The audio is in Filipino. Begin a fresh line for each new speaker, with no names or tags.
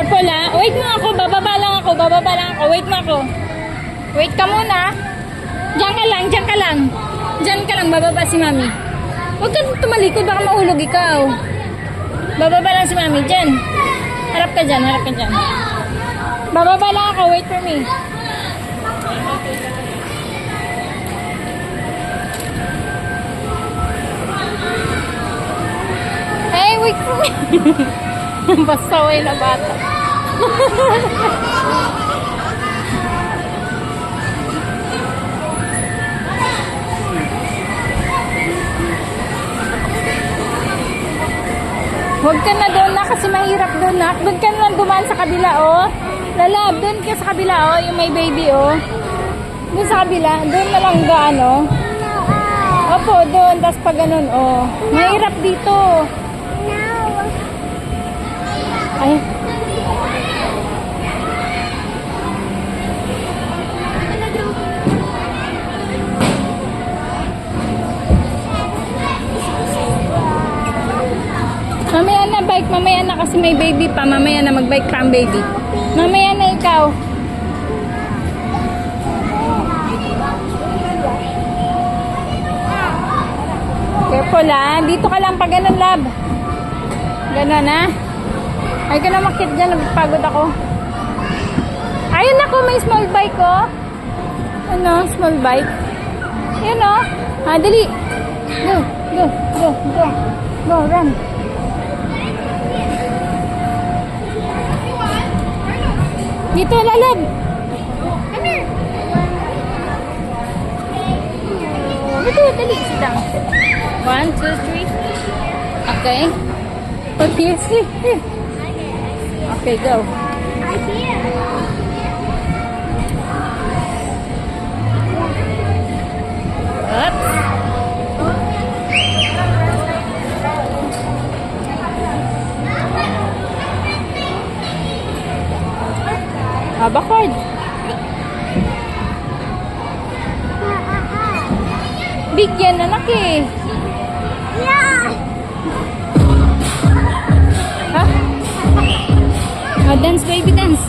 Careful ha. Wait mo ako. Bababa lang ako. Bababa lang ako. Wait mo ako. Wait ka muna. Diyan ka lang. Diyan ka lang. Diyan ka lang. Bababa si mami. Huwag ka tumalikod. Baka mahulog ikaw. Bababa lang si mami. Diyan. Harap ka dyan. Harap ka dyan. Bababa lang ako. Wait for me. Hey, wait for me. Pasaway na bata. Huwag ka na doon na kasi mahirap doon na. Doon ka na lang dumaan sa kabila, oh. Lalab, doon ka sa kabila, oh. Yung may baby, oh. Doon sa kabila. Doon na lang gaan, oh. Opo, doon. Tapos pa ganun, oh. Mahirap dito. Ay. Mamaya na bike, mamaya na kasi may baby pa. Mamaya na magbike pa ang baby. Mamaya na ikaw. Careful ha. Dito ka lang pag ganun, lab. Ganun ha. Ay ka na makit dyan. Nagpagod ako. Ayun ako, may small bike oh. Ano? Small bike. Ayun oh. Ha, dali. Go, go, go, go. Go, run. Dito, lalab. Come here. Dito, dali. Sit down. 1, 2, 3. Okay. Okay, see. Okay, go. Oops. Backward. Bigyan anak eh. Ha? Dance baby dance.